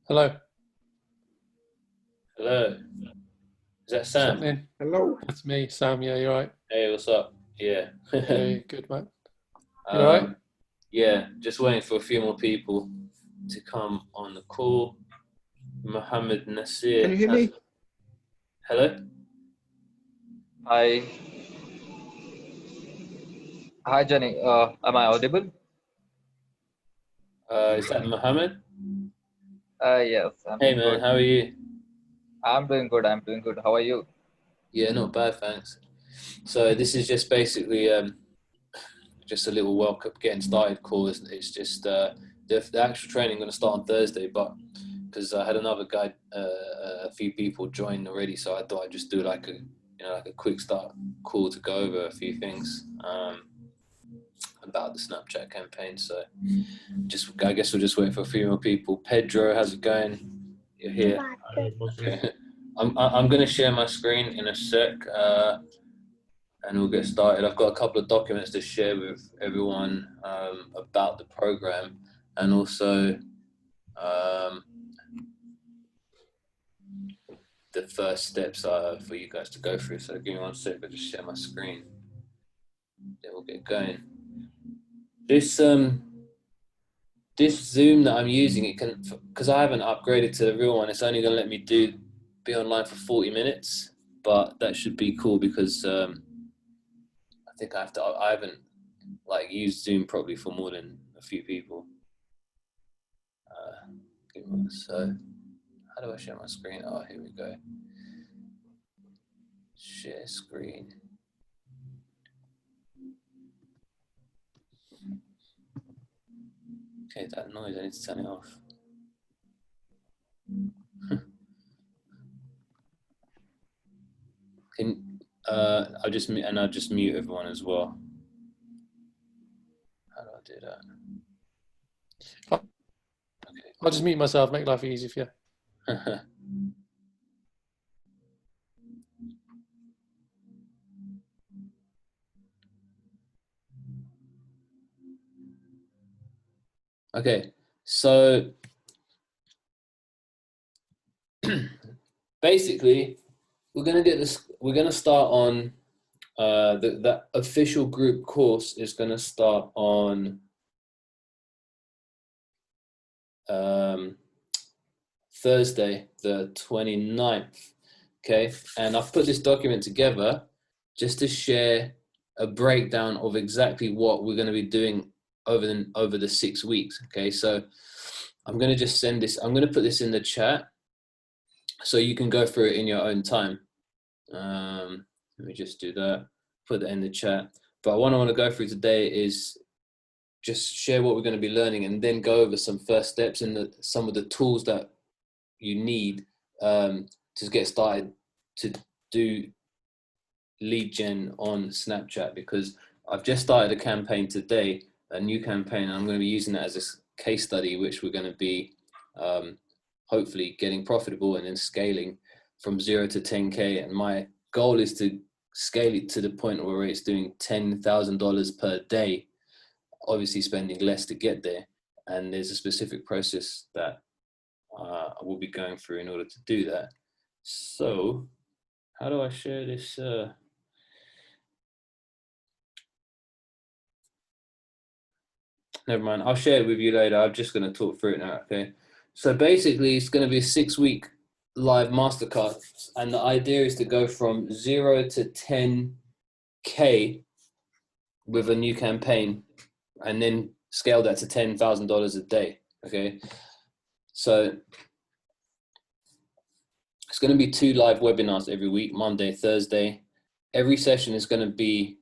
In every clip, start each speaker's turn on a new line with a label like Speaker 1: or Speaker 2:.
Speaker 1: Hello.
Speaker 2: Hello. Is that
Speaker 1: What's
Speaker 2: Sam?
Speaker 1: happening?
Speaker 3: Hello.
Speaker 1: That's me, Sam. Yeah, you're right.
Speaker 2: Hey, what's up? Yeah.
Speaker 1: Hey, good man. You all right?
Speaker 2: Yeah, just waiting for a few more people to come on the call. Mohammed Nasir.
Speaker 3: Can you hear me?
Speaker 2: Hello?
Speaker 4: Hi. Hi, Jani. Am I audible?
Speaker 2: Is that Mohammed?
Speaker 4: Yes, I'm
Speaker 2: Hey
Speaker 4: doing
Speaker 2: man,
Speaker 4: good.
Speaker 2: how are you?
Speaker 4: I'm doing good. I'm doing good. How are you?
Speaker 2: Yeah, not bad, thanks. So this is just basically just a little welcome getting started call. It's just the actual training going to start on Thursday, but because I had another guy, a few people join already, so I thought I'd just do like a quick start call to go over a few things about the Snapchat campaign. So I guess we'll just wait for a few more people. Pedro, how's it going? You're here. Okay. I'm going to share my screen in a sec, and we'll get started. I've got a couple of documents to share with everyone about the program, and also the first steps are for you guys to go through. So give me 1 sec, I'll just share my screen. Then we'll get going. This Zoom that I'm using, it can, because I haven't upgraded to the real one, it's only going to let me be online for 40 minutes, but that should be cool because I think I haven't like used Zoom properly for more than a few people. So how do I share my screen? Oh, here we go. Share screen. Okay, that noise, I need to turn it off. I'll just mute everyone as well. How do I do that? Okay,
Speaker 1: I'll just mute myself, make life easy for you.
Speaker 2: Okay, so basically, we're gonna start on the official group course is gonna start on Thursday, the 29th. Okay, and I've put this document together just to share a breakdown of exactly what we're going to be doing over the 6 weeks. Okay, so I'm going to just send this. I'm going to put this in the chat so you can go through it in your own time. Let me just do that. Put that in the chat. But what I want to go through today is just share what we're going to be learning, and then go over some first steps and some of the tools that you need to get started to do lead gen on Snapchat, because I've just started a campaign today, a new campaign, and I'm going to be using that as a case study, which we're going to be hopefully getting profitable and then scaling from 0 to 10K. And my goal is to scale it to the point where it's doing $10,000 per day, obviously spending less to get there. And there's a specific process that I will be going through in order to do that. So how do I share this? never mind. I'll share it with you later. I'm just going to talk through it now, okay? So basically, it's going to be a 6-week live masterclass, and the idea is to go from 0 to 10K with a new campaign, and then scale that to $10,000 a day, okay? So it's going to be 2 live webinars every week, Monday, Thursday. Every session is going to be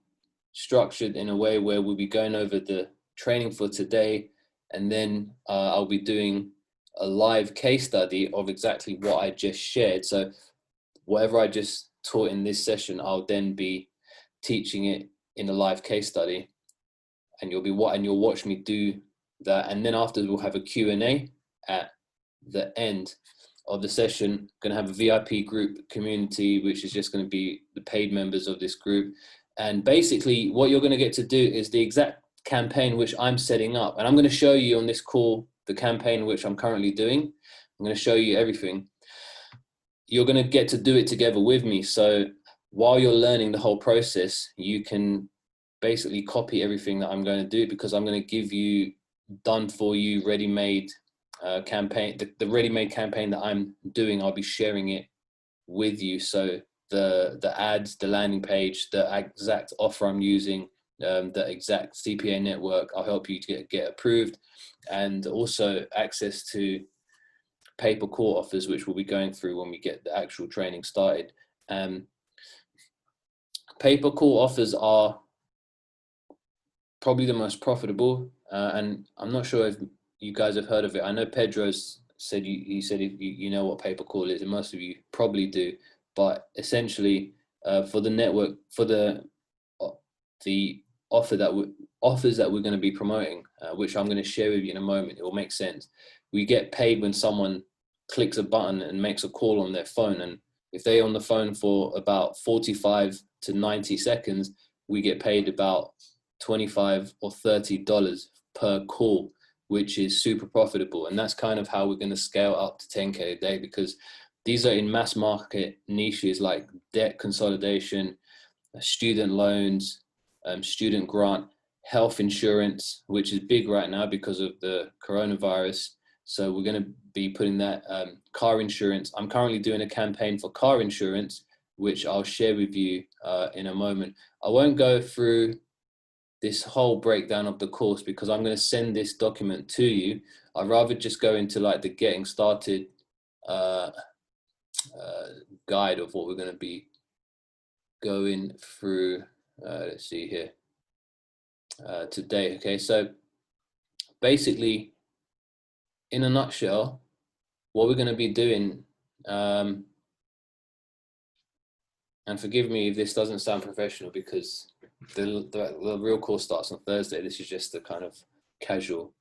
Speaker 2: structured in a way where we'll be going over the training for today, and then I'll be doing a live case study of exactly what I just shared. So whatever I just taught in this session, I'll then be teaching it in a live case study, and you'll watch me do that. And then afterwards we'll have a Q&A at the end of the session. Going to have a VIP group community, which is just going to be the paid members of this group. And basically what you're going to get to do is the exact campaign which I'm setting up. And I'm going to show you on this call the campaign which I'm currently doing. I'm going to show you everything. You're going to get to do it together with me. So while you're learning the whole process, you can basically copy everything that I'm going to do, because I'm going to give you done for you ready-made campaign. The ready-made campaign that I'm doing, I'll be sharing it with you. So the ads, the landing page, the exact offer I'm using, the exact CPA network, I'll help you to get approved, and also access to paper call offers, which we'll be going through when we get the actual training started. Paper call offers are probably the most profitable, and I'm not sure if you guys have heard of it. I know Pedro's said he said if you know what pay per call is, and most of you probably do. But essentially, for the network, for the offers that we're going to be promoting, which I'm going to share with you in a moment, it will make sense. We get paid when someone clicks a button and makes a call on their phone, and if they're on the phone for about 45 to 90 seconds, we get paid about $25 or $30 per call, which is super profitable. And that's kind of how we're going to scale up to 10K a day, because these are in mass market niches like debt consolidation, student loans, student grant, health insurance, which is big right now because of the coronavirus. So we're going to be putting that, car insurance. I'm currently doing a campaign for car insurance, which I'll share with you in a moment. I won't go through this whole breakdown of the course because I'm going to send this document to you. I'd rather just go into like the getting started guide of what we're going to be going through. Let's see here today. Okay, so basically, in a nutshell, what we're going to be doing, and forgive me if this doesn't sound professional because the real course starts on Thursday. This is just a kind of casual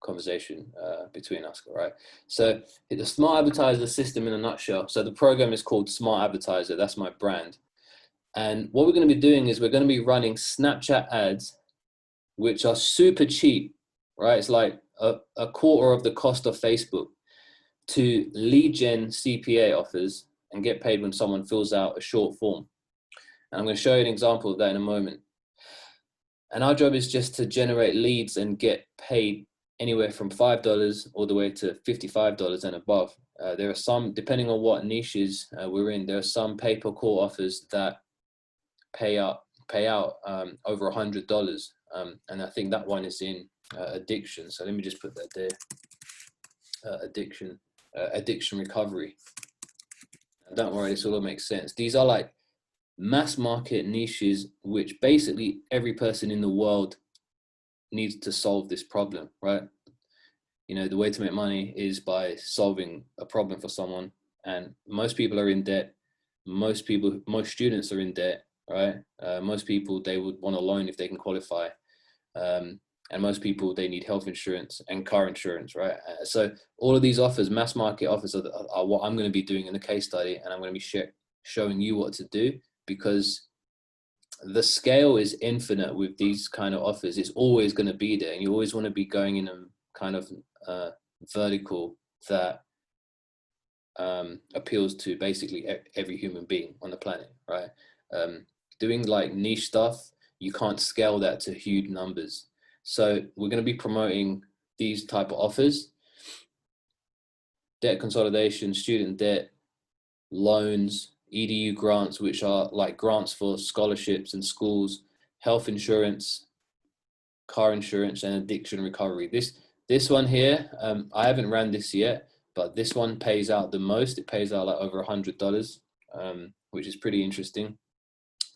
Speaker 2: conversation between us, all right? So the Smart Advertiser system in a nutshell. So the program is called Smart Advertiser. That's my brand. And what we're going to be doing is we're going to be running Snapchat ads, which are super cheap, right? It's like a quarter of the cost of Facebook, to lead gen CPA offers and get paid when someone fills out a short form. And I'm going to show you an example of that in a moment. And our job is just to generate leads and get paid anywhere from $5 all the way to $55 and above. There are some, depending on what niches we're in, there are some pay-per-call offers that pay out over $100. And I think that one is in addiction. So let me just put that there. Addiction recovery. Don't worry, this all makes sense. These are like mass market niches, which basically every person in the world needs to solve this problem, right? You know, the way to make money is by solving a problem for someone. And most people are in debt. Most students are in debt, right? Most people, they would want a loan if they can qualify. And most people, they need health insurance and car insurance, right? So all of these offers, mass market offers, are what I'm going to be doing in the case study, and I'm going to be showing you what to do, because the scale is infinite with these kind of offers. It's always going to be there, and you always want to be going in a kind of vertical that appeals to basically every human being on the planet, right? Doing like niche stuff, you can't scale that to huge numbers. So we're going to be promoting these type of offers: debt consolidation, student debt, loans, EDU grants, which are like grants for scholarships and schools, health insurance, car insurance, and addiction recovery. This one here, I haven't ran this yet, but this one pays out the most. It pays out like over $100, which is pretty interesting.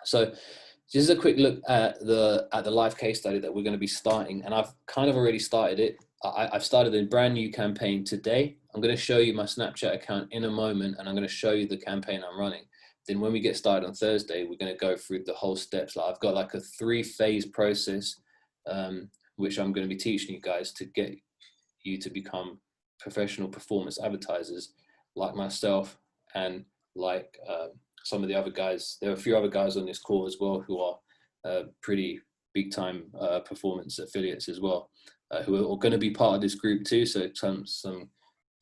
Speaker 2: So just a quick look at the live case study that we're going to be starting, and I've kind of already started it. I've started a brand new campaign today. I'm going to show you my Snapchat account in a moment, and I'm going to show you the campaign I'm running. Then when we get started on Thursday, we're going to go through the whole steps. Like I've got like a 3-phase process, which I'm going to be teaching you guys to get you to become professional performance advertisers like myself and like some of the other guys. There are a few other guys on this call as well who are pretty big time performance affiliates as well, who are going to be part of this group too. So some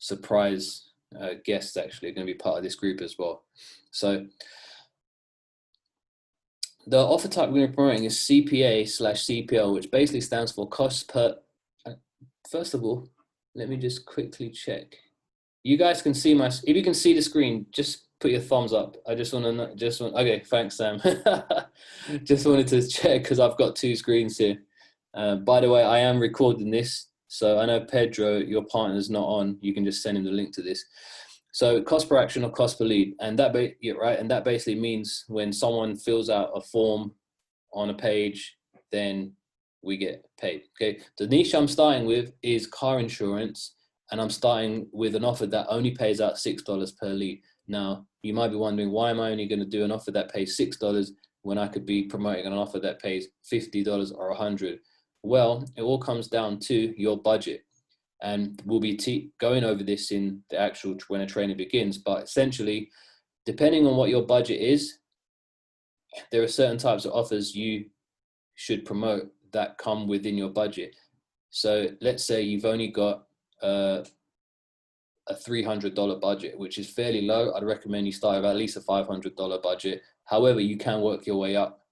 Speaker 2: surprise guests actually are going to be part of this group as well. So the offer type we're going to be promoting is CPA/CPL, which basically stands for cost per. First of all, let me just quickly check. You guys can see if you can see the screen, just put your thumbs up. I just want to know, okay, thanks, Sam. Just wanted to check because I've got 2 screens here. By the way, I am recording this. So I know Pedro, your partner's not on. You can just send him the link to this. So cost per action or cost per lead. And that basically means when someone fills out a form on a page, then we get paid. Okay. The niche I'm starting with is car insurance, and I'm starting with an offer that only pays out $6 per lead. Now, you might be wondering, why am I only going to do an offer that pays $6 when I could be promoting an offer that pays $50 or $100? Well, it all comes down to your budget. And we'll be going over this in the actual when a training begins. But essentially, depending on what your budget is, there are certain types of offers you should promote that come within your budget. So let's say you've only got a $300 budget, which is fairly low. I'd recommend you start with at least a $500 budget. However, you can work your way up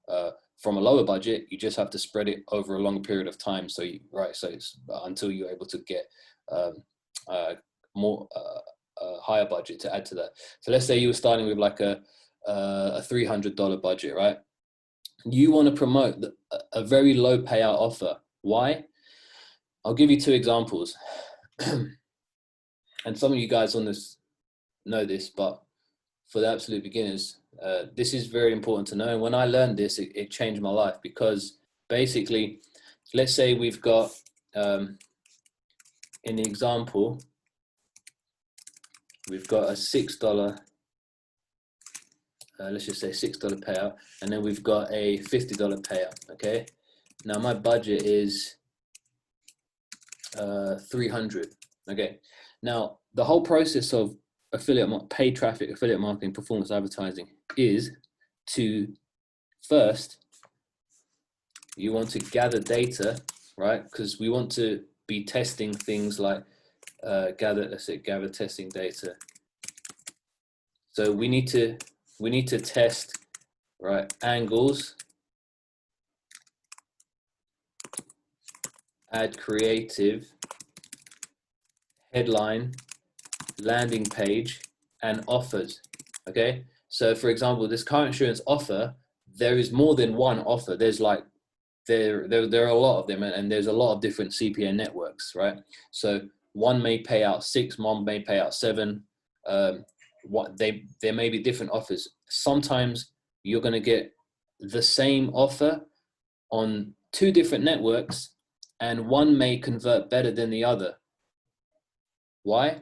Speaker 2: from a lower budget. You just have to spread it over a long period of time. So it's until you're able to get more higher budget to add to that. So let's say you were starting with like a $300 budget, right? You want to promote a very low payout offer. Why? I'll give you 2 examples. And some of you guys on this know this, but for the absolute beginners, this is very important to know. And when I learned this, it changed my life, because basically, let's say we've got, in the example, we've got a $6, let's just say $6 payout, and then we've got a $50 payout, okay? Now my budget is 300, okay? Now, the whole process of paid traffic, affiliate marketing, performance advertising is to first, you want to gather data, right? Because we want to be testing things like gather testing data. So we need to test, right, angles, add creative, headline, landing page, and offers. Okay, so for example, this car insurance offer, there is more than one offer. There's like there are a lot of them, and there's a lot of different CPA networks, right? So one may pay out 6, one may pay out 7. There may be different offers. Sometimes you're going to get the same offer on 2 different networks, and one may convert better than the other. Why?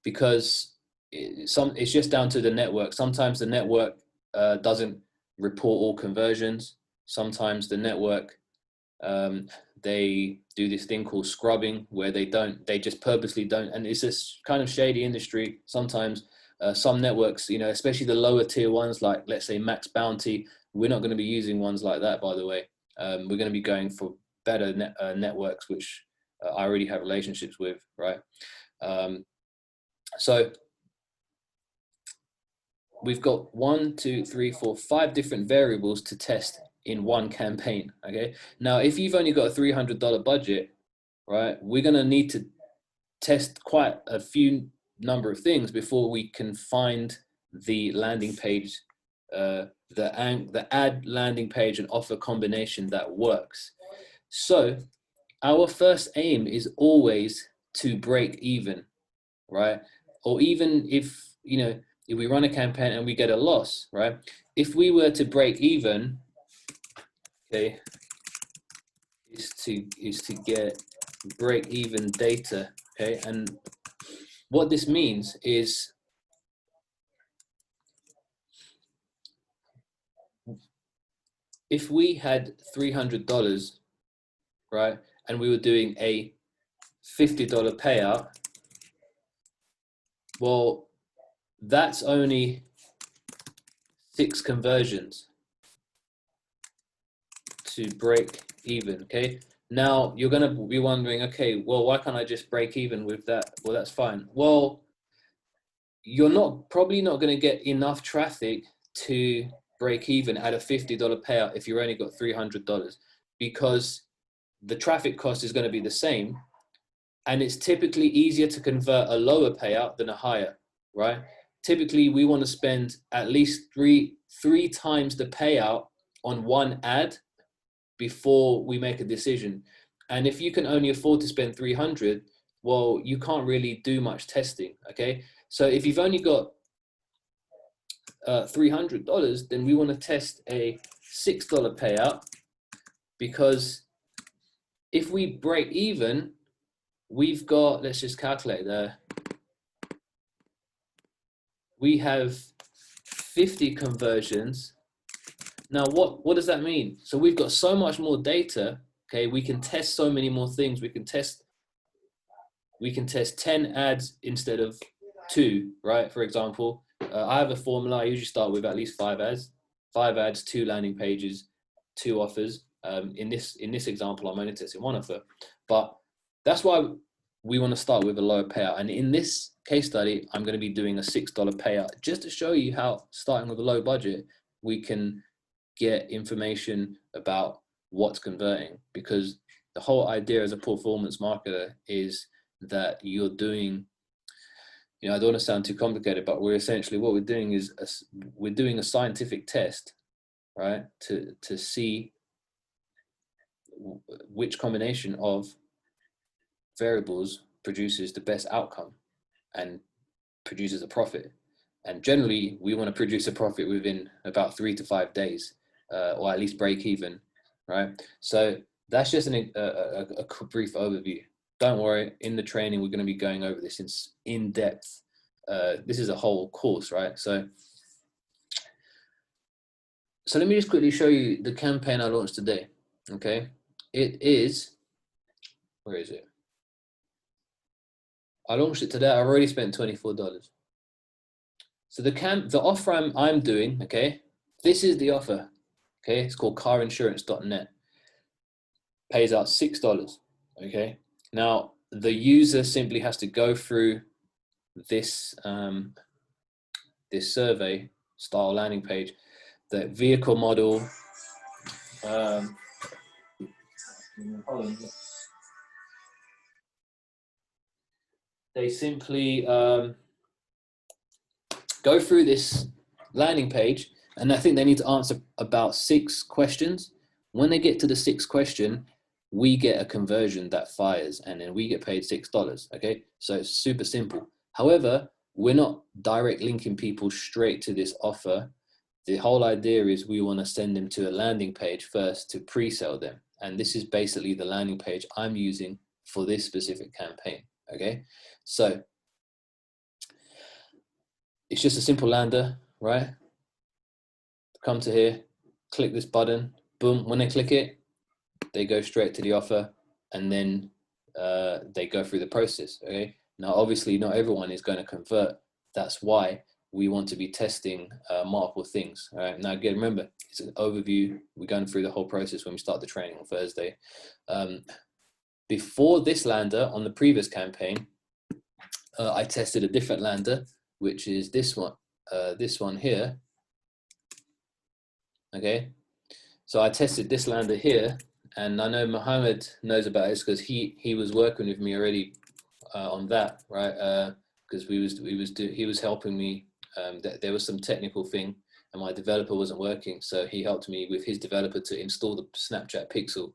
Speaker 2: Because it's just down to the network. Sometimes the network doesn't report all conversions. Sometimes the network, they do this thing called scrubbing, where they just purposely don't. And it's this kind of shady industry. Sometimes some networks, especially the lower tier ones, like let's say Max Bounty, we're not going to be using ones like that, by the way. We're going to be going for better networks, which I already have relationships with, right? So we've got 1, 2, 3, 4, 5 different variables to test in one campaign. Okay. Now, if you've only got a $300 budget, right, we're going to need to test quite a few number of things before we can find the landing page, the ad landing page and offer combination that works. So our first aim is always to break even, right? Or even if, you know, if we run a campaign and we get a loss, right? If we were to break even, okay, is to get break even data, okay? And what this means is if we had $300, right, and we were doing a $50 payout, well, that's only 6 conversions to break even, okay? Now, you're going to be wondering, okay, well, why can't I just break even with that? Well, that's fine. Well, you're probably not going to get enough traffic to break even at a $50 payout if you've only got $300, because the traffic cost is going to be the same, and it's typically easier to convert a lower payout than a higher, right? Typically, we want to spend at least three times the payout on one ad before we make a decision. And if you can only afford to spend 300, well, you can't really do much testing, okay? So if you've only got $300, then we want to test a $6 payout, because if we break even, we've got, let's just calculate there. We have 50 conversions. Now, what does that mean? So we've got so much more data, okay? We can test so many more things. We can test 10 ads instead of 2, right? For example, I have a formula. I usually start with at least 5 ads. 5 ads, 2 landing pages, 2 offers. In this example, I'm only testing 1 offer, but that's why we want to start with a lower payout. And in this case study, I'm going to be doing a $6 payout just to show you how, starting with a low budget, we can get information about what's converting, because the whole idea as a performance marketer is that you're doing, you know, I don't want to sound too complicated, but we're essentially, what we're doing is we're doing a scientific test, right? To see which combination of variables produces the best outcome and produces a profit. And generally, we want to produce a profit within about 3 to 5 days, or at least break even, right? So that's just a brief overview. Don't worry, in the training, we're going to be going over this in depth. This is a whole course, right? So let me just quickly show you the campaign I launched today, okay? It is, where is it? I launched it today. I've already spent $24. So the offer I'm doing, okay, this is the offer, okay? It's called carinsurance.net. Pays out $6, okay? Now, the user simply has to go through this, this survey style landing page, the vehicle model, they simply go through this landing page, and I think they need to answer about 6 questions. When they get to the 6th question, we get a conversion that fires, and then we get paid $6, okay? So it's super simple. However, we're not direct linking people straight to this offer. The whole idea is we want to send them to a landing page first to pre-sell them. And this is basically the landing page I'm using for this specific campaign, okay? So it's just a simple lander, right? Come to here, click this button, boom. When they click it, they go straight to the offer, and then they go through the process, okay? Now, obviously, not everyone is going to convert. That's why we want to be testing multiple things, all right? Now, again, remember, it's an overview. We're going through the whole process when we start the training on Thursday. Before this lander, on the previous campaign, I tested a different lander, which is this one here, okay? So I tested this lander here, and I know Mohammed knows about this because he was working with me already on that, right? Because he was helping me. There was some technical thing, and my developer wasn't working, so he helped me with his developer to install the Snapchat Pixel.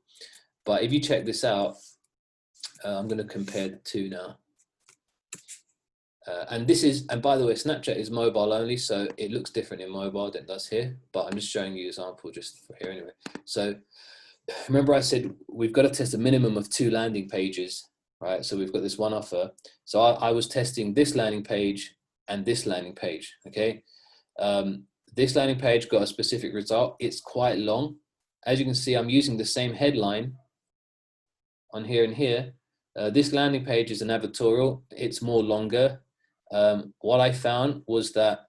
Speaker 2: But if you check this out, I'm going to compare the two now. And by the way, Snapchat is mobile only, so it looks different in mobile than it does here, but I'm just showing you an example just for here anyway. So remember I said we've got to test a minimum of 2 landing pages, right? So we've got this one offer. So I was testing this landing page and this landing page, okay? This landing page got a specific result. It's quite long. As you can see, I'm using the same headline on here and here. This landing page is an advertorial. It's more longer. What I found was that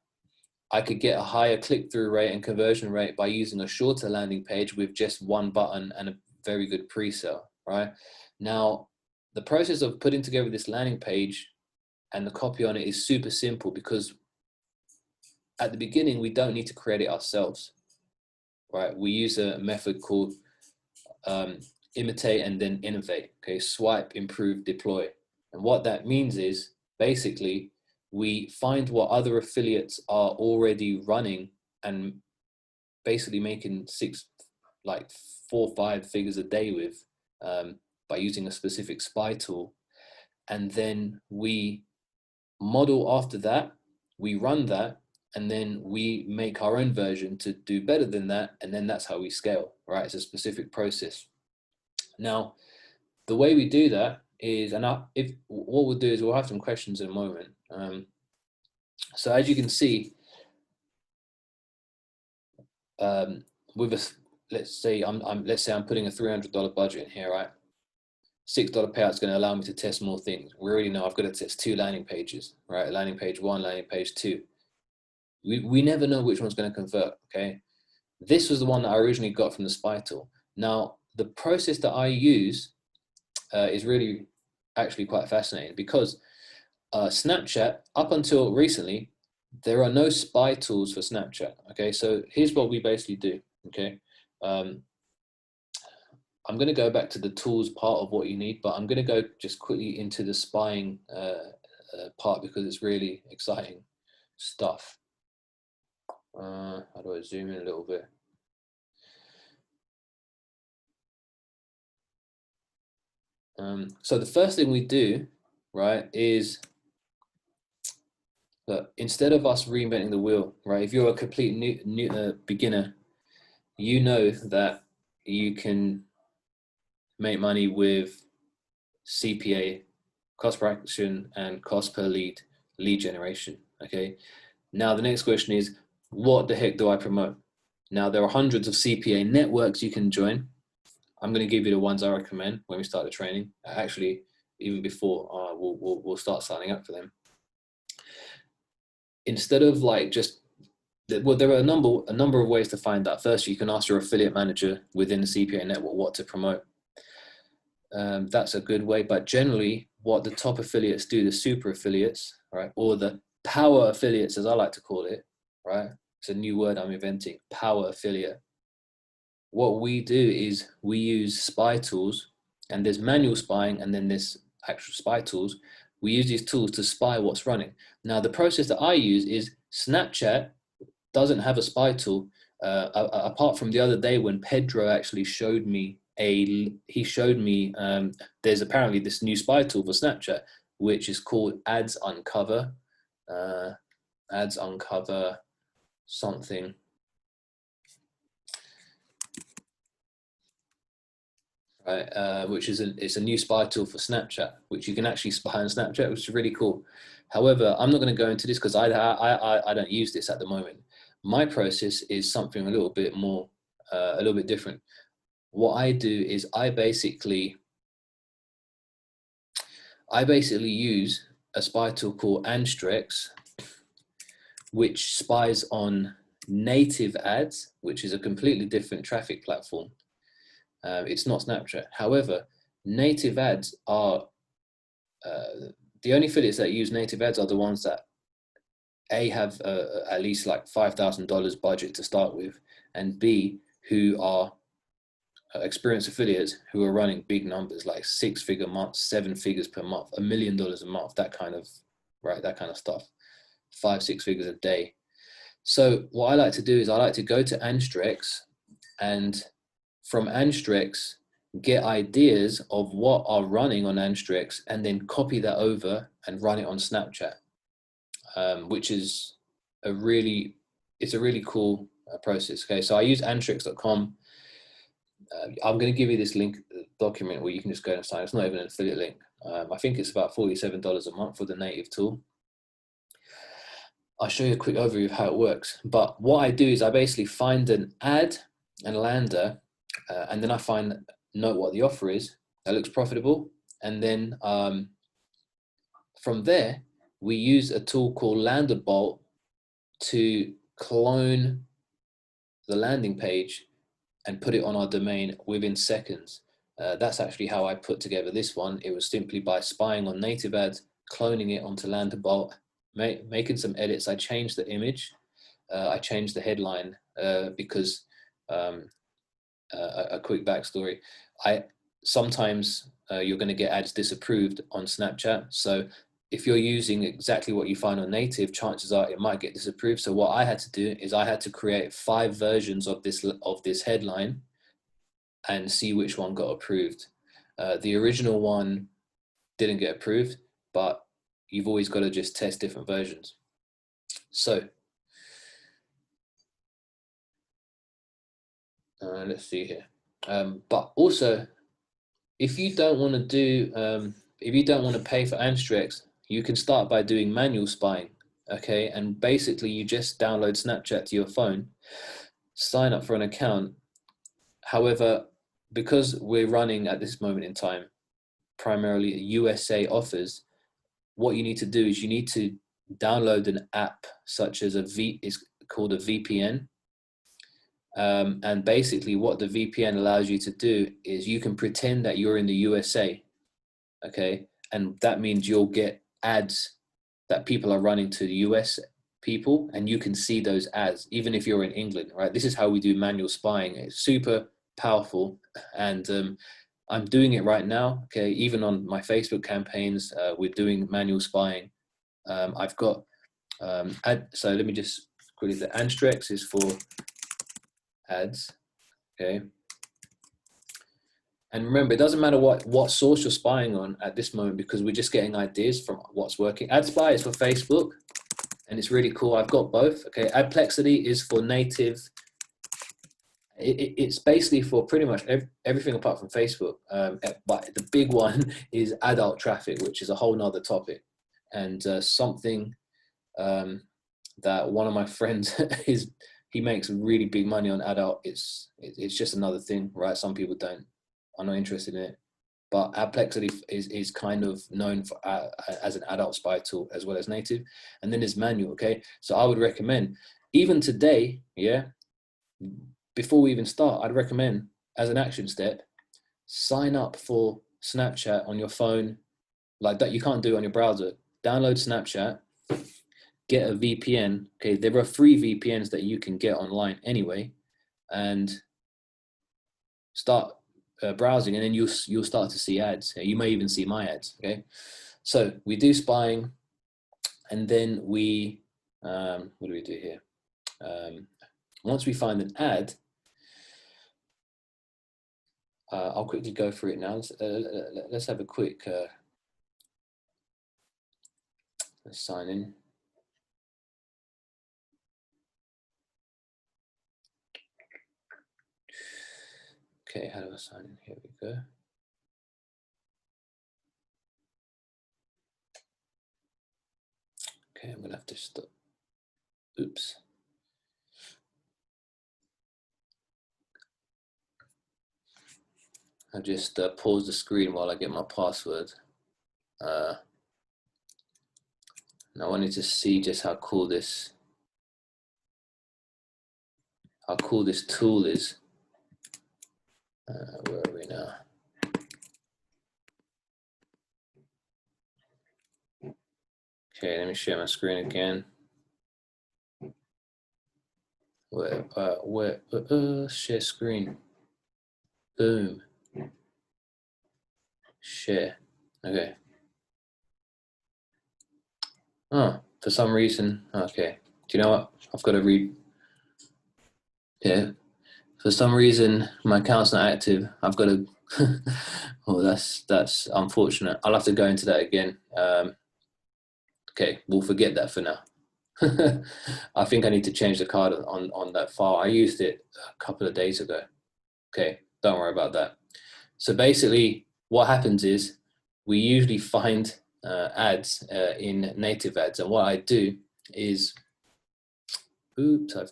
Speaker 2: I could get a higher click-through rate and conversion rate by using a shorter landing page with just one button and a very good pre-sale, right? Now, the process of putting together this landing page and the copy on it is super simple because at the beginning, we don't need to create it ourselves, right? We use a method called imitate and then innovate, okay? Swipe, improve, deploy. And what that means is basically we find what other affiliates are already running and basically making 4 or 5 figures a day with by using a specific spy tool. And then we model after that, we run that, and then we make our own version to do better than that. And then that's how we scale, right? It's a specific process. Now, the way we do that is, what we'll do is we'll have some questions in a moment. So as you can see, let's say I'm putting a $300 budget in here, right? $6 payout is going to allow me to test more things. We already know I've got to test 2 landing pages, right? Landing page 1, landing page 2. We never know which one's going to convert, okay? This was the one that I originally got from the spy tool. Now, the process that I use is really actually quite fascinating because Snapchat, up until recently, there are no spy tools for Snapchat, okay? So here's what we basically do, okay? I'm going to go back to the tools part of what you need, but I'm going to go just quickly into the spying part because it's really exciting stuff. How do I zoom in a little bit? So the first thing we do, right, is that instead of us reinventing the wheel, right, if you're a complete new beginner, you know that you can make money with CPA, cost per action, and cost per lead generation, okay? Now, the next question is, what the heck do I promote? Now, there are hundreds of CPA networks you can join. I'm going to give you the ones I recommend when we start the training. Actually, even before, we'll start signing up for them. Instead of there are a number of ways to find that. First, you can ask your affiliate manager within the CPA network what to promote. That's a good way, but generally what the top affiliates do, the super affiliates, right, or the power affiliates as I like to call it, right, it's a new word I'm inventing, power affiliate. What we do is we use spy tools, and there's manual spying and then there's actual spy tools. We use these tools to spy what's running. Now, the process that I use is Snapchat doesn't have a spy tool, apart from the other day when Pedro actually showed me there's apparently this new spy tool for Snapchat, which is called Ads Uncover, something. Right, which is it's a new spy tool for Snapchat, which you can actually spy on Snapchat, which is really cool. However, I'm not going to go into this because I don't use this at the moment. My process is something a little bit different. What I do is I basically use a spy tool called Anstrex, which spies on native ads, which is a completely different traffic platform. It's not Snapchat. However, native ads are the only affiliates that use native ads are the ones that A, have at least like $5,000 budget to start with, and B, who are experienced affiliates who are running big numbers, like 6-figure months, 7 figures per month, $1 million a month, that kind of, right, that kind of stuff, 5-6 figures a day. So what I like to do is I like to go to Anstrex, and from Anstrex get ideas of what are running on Anstrex, and then copy that over and run it on Snapchat, which is it's a really cool process. Okay, so I use Anstrex.com. I'm going to give you this link document where you can just go and sign. It's not even an affiliate link. I think it's about $47 a month for the native tool. I'll show you a quick overview of how it works. But what I do is I basically find an ad and lander, and then I note what the offer is that looks profitable. And then from there, we use a tool called Landerbolt to clone the landing page and put it on our domain within seconds. That's actually how I put together this one. It was simply by spying on native ads, cloning it onto Landerbolt, making some edits. I changed the image, I changed the headline because a quick backstory. Sometimes you're going to get ads disapproved on Snapchat. So if you're using exactly what you find on native, chances are it might get disapproved. So what I had to do is I had to create 5 versions of this headline and see which one got approved. The original one didn't get approved, but you've always got to just test different versions. So let's see here. But also, if you don't want to pay for Anstrex, you can start by doing manual spying. Okay, and basically you just download Snapchat to your phone, sign up for an account. However, because we're running at this moment in time primarily USA offers, what you need to do is you need to download an app such as is called a VPN. And basically what the VPN allows you to do is you can pretend that you're in the USA, okay? And that means you'll get ads that people are running to the US people, and you can see those ads even if you're in England, right? This is how we do manual spying. It's super powerful, and I'm doing it right now, okay? Even on my Facebook campaigns, we're doing manual spying. I've got, so let me just quickly, the Anstrex is for ads, okay? And remember, it doesn't matter what source you're spying on at this moment, because we're just getting ideas from what's working. AdSpy is for Facebook, and it's really cool. I've got both, okay? Adplexity is for native. It's basically for pretty much everything apart from Facebook. But the big one is adult traffic, which is a whole nother topic. And something that one of my friends he makes really big money on adult. It's just another thing, right? Some people are not interested in it. But Adplexity is kind of known for as an adult spy tool as well as native. And then there's manual, okay? So I would recommend, even today, yeah, before we even start, I'd recommend, as an action step, sign up for Snapchat on your phone. Like that, you can't do it on your browser. Download Snapchat, get a VPN. Okay, there are free VPNs that you can get online anyway, and start browsing, and then you'll start to see ads. You may even see my ads. Okay, so we do spying, and then we what do we do here? Once we find an ad, I'll quickly go through it now. Let's have a quick let's sign in. Okay, how do I sign in? Here we go. Okay, I'm gonna have to stop. Oops. I'll just pause the screen while I get my password. And I wanted to see just how cool this tool is. Where are we now? Okay, let me share my screen again. Share screen. Boom. Share. Okay. Oh, for some reason. Okay. Do you know what? I've got to read. Yeah. For some reason, my account's not active. I've got to. Oh, that's unfortunate. I'll have to go into that again. Okay, we'll forget that for now. I think I need to change the card on that file. I used it a couple of days ago. Okay, don't worry about that. So basically, what happens is we usually find ads in native ads, and what I do is, oops, I'm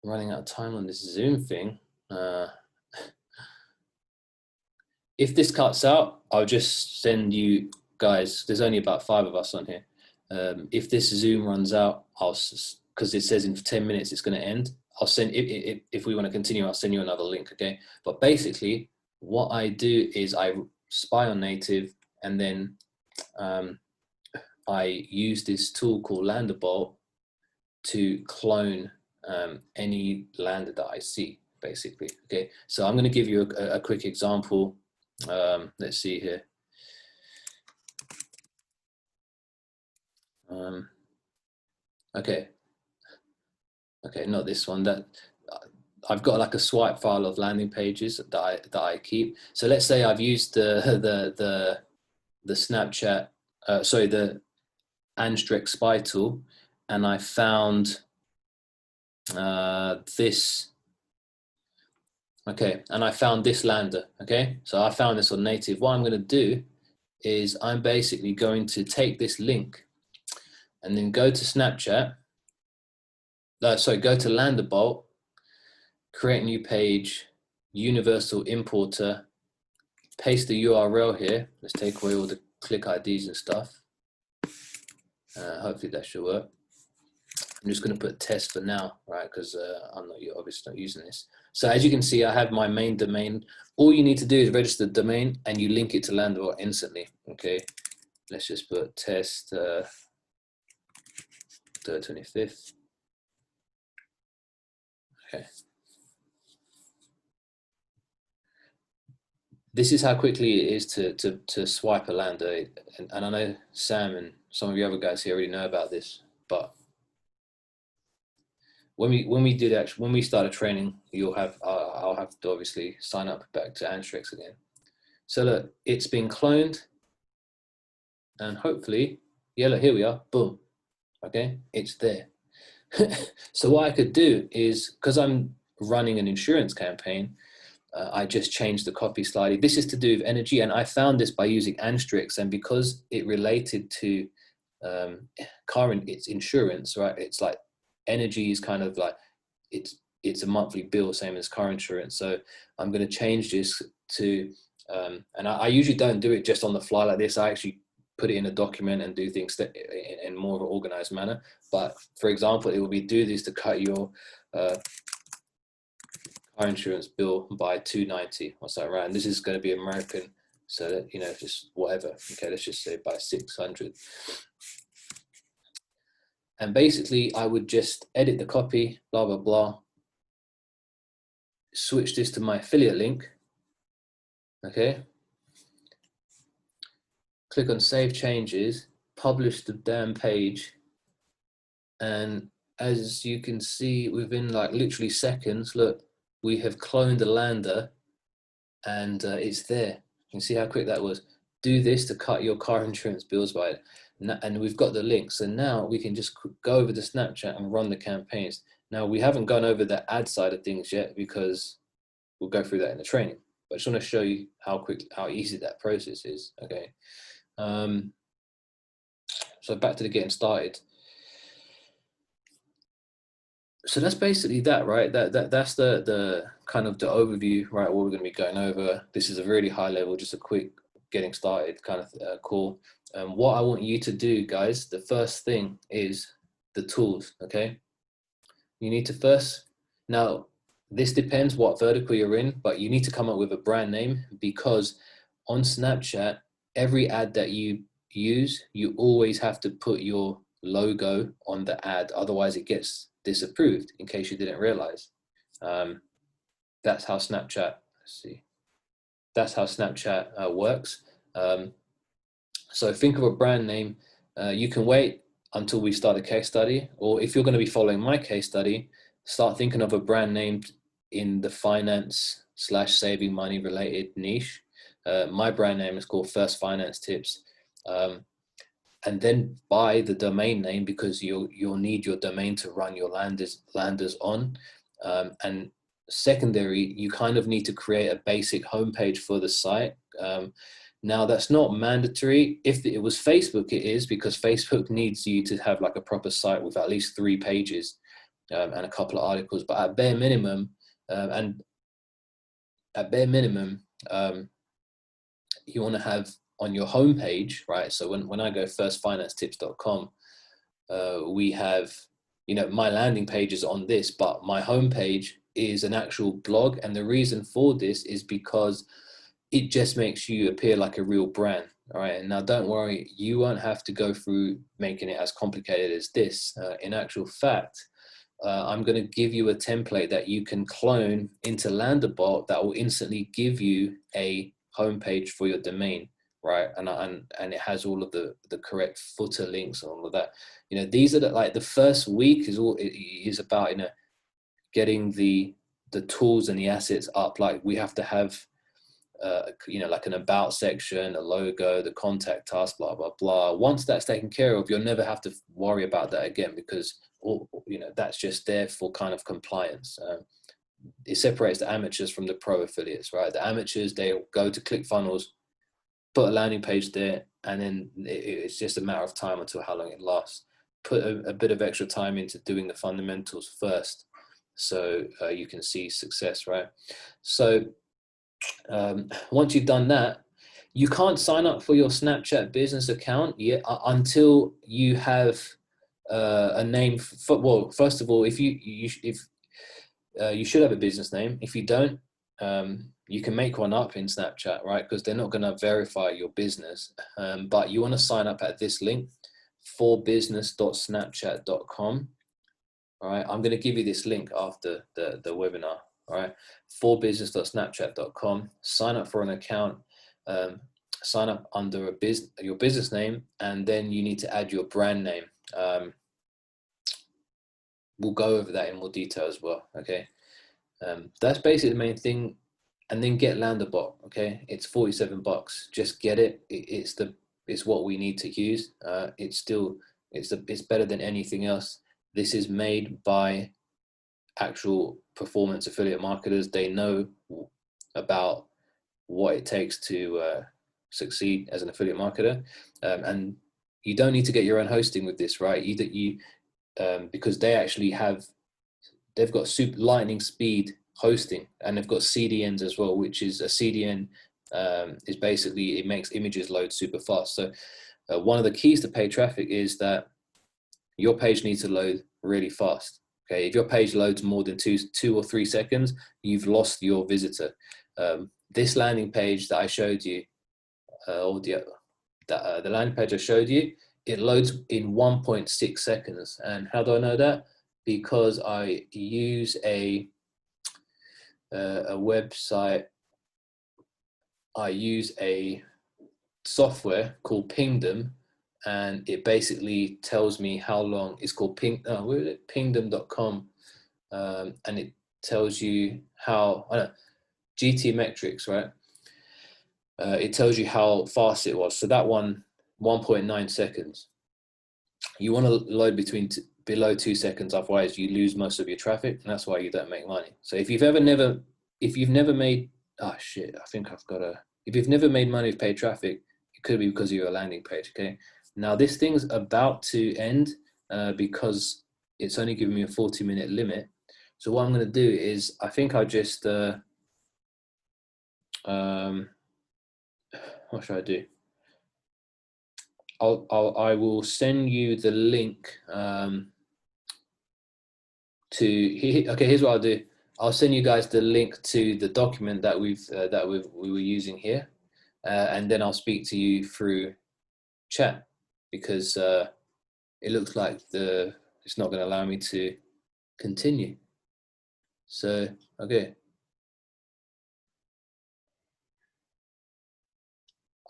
Speaker 2: running out of time on this Zoom thing. If this cuts out, I'll just send you guys. There's only about 5 of us on here. If this Zoom runs out, because it says in 10 minutes it's going to end. I'll send if we want to continue. I'll send you another link. Okay. But basically, what I do is I spy on native, and then I use this tool called Landerbolt to clone any lander that I see. Basically, okay. So I'm going to give you a quick example. Let's see here. Okay, not this one. That I've got like a swipe file of landing pages that I keep. So let's say I've used the Snapchat, sorry, the Anstrex spy tool, and I found this. Okay, and I found this lander. Okay, so I found this on native. What I'm going to do is I'm basically going to take this link and then go to Snapchat. Sorry, go to Landerbolt, create a new page, universal importer, paste the URL here. Let's take away all the click IDs and stuff. Hopefully that should work. I'm just going to put test for now, right? Because I'm not obviously not using this. So as you can see, I have my main domain. All you need to do is register the domain and you link it to Landerbolt instantly. Okay, let's just put test 25th. Okay. This is how quickly it is to swipe a lander, and I know Sam and some of the other guys here already know about this, but when we started training, I'll have to obviously sign up back to Anstrex again. So look, it's been cloned, and hopefully, yeah, look, here we are, boom, okay, it's there. So what I could do is, because I'm running an insurance campaign, I just changed the copy slightly. This is to do with energy, and I found this by using Anstrix, and because it related to it's insurance, right? It's like energy is kind of like it's a monthly bill, same as car insurance. So I'm going to change this to, and I usually don't do it just on the fly like this. I actually put it in a document and do things that in more of an organized manner. But for example, it will be do this to cut your car insurance bill by $290. What's that, right? And this is going to be American, so that, you know, just whatever. Okay, let's just say by 600. And basically, I would just edit the copy, blah blah blah. Switch this to my affiliate link. Okay. Click on Save Changes. Publish the damn page. And as you can see, within like literally seconds, look, we have cloned the lander, and it's there. You can see how quick that was. Do this to cut your car insurance bills by it. And we've got the link. So now we can just go over to Snapchat and run the campaigns. Now we haven't gone over the ad side of things yet because we'll go through that in the training. But I just want to show you how easy that process is. Okay. So back to the getting started. So that's basically that, right? That's the kind of the overview, right? What we're going to be going over. This is a really high level, just a quick getting started kind of call. What I want you to do, guys, the first thing is the tools. Okay, you need to first. Now, this depends what vertical you're in, but you need to come up with a brand name, because on Snapchat, every ad that you use, you always have to put your logo on the ad. Otherwise, it gets disapproved, in case you didn't realize. That's how Snapchat, let's see, that's how Snapchat works. So think of a brand name. You can wait until we start a case study, or if you're going to be following my case study, start thinking of a brand name in the finance/saving money related niche. My brand name is called First Finance Tips. And then buy the domain name, because you'll need your domain to run your landers on. And secondary, you kind of need to create a basic homepage for the site. Now that's not mandatory. If it was Facebook, it is, because Facebook needs you to have like a proper site with at least 3 pages and a couple of articles. But at bare minimum, you want to have on your homepage, right? So when I go firstfinancetips.com, we have, my landing page is on this, but my homepage is an actual blog. And the reason for this is because it just makes you appear like a real brand. All right. And now don't worry, you won't have to go through making it as complicated as this. In actual fact, I'm going to give you a template that you can clone into Landerbot that will instantly give you a homepage for your domain, right? And it has all of the correct footer links and all of that. These are the first week is about getting the tools and the assets up. Like we have to have like an about section, a logo, the contact us, blah blah blah. Once that's taken care of, you'll never have to worry about that again, because that's just there for kind of compliance. It separates the amateurs from the pro affiliates, right? The amateurs, they'll go to ClickFunnels, put a landing page there, and then it's just a matter of time until how long it lasts. Put a bit of extra time into doing the fundamentals first, so you can see success, right? So once you've done that, you can't sign up for your Snapchat business account yet until you have a name. Well, first of all, if you should have a business name. If you don't, you can make one up in Snapchat, right? Because they're not going to verify your business. But you want to sign up at this link, forbusiness.snapchat.com. All right, I'm going to give you this link after the webinar. All right, forbusiness.snapchat.com. Sign up for an account. Sign up under your business name, and then you need to add your brand name. We'll go over that in more detail as well. Okay, that's basically the main thing. And then get Landerbot. Okay, it's $47. Just get it. It's what we need to use. It's better than anything else. This is made by actual performance affiliate marketers. They know about what it takes to succeed as an affiliate marketer, and you don't need to get your own hosting with this, right? Because they've got super lightning speed hosting, and they've got CDNs as well, which is a CDN is basically, it makes images load super fast. So one of the keys to paid traffic is that your page needs to load really fast. Okay, if your page loads more than 2 or 3 seconds, you've lost your visitor. This landing page that I showed you, the landing page I showed you, it loads in 1.6 seconds. And how do I know that? Because I use a website. I use a software called Pingdom, and it basically tells me how long. It's called pingdom.com, and it tells you how, GT metrics, right? It tells you how fast it was. So that one, 1.9 seconds. You want to load below 2 seconds, otherwise you lose most of your traffic, and that's why you don't make money. So if you've never made, if you've never made money with paid traffic, it could be because of your landing page. Okay. Now this thing's about to end because it's only giving me a 40-minute limit. So what I'm going to do is, I think I just, what should I do? I will send you the link here's what I'll do. I'll send you guys the link to the document that we were using here, and then I'll speak to you through chat, because it looks like it's not going to allow me to continue. So, okay.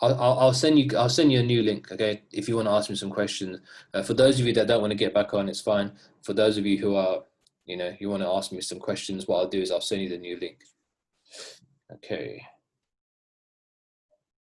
Speaker 2: I'll send you a new link, okay, if you want to ask me some questions. For those of you that don't want to get back on, it's fine. For those of you who are, you want to ask me some questions, what I'll do is I'll send you the new link. Okay.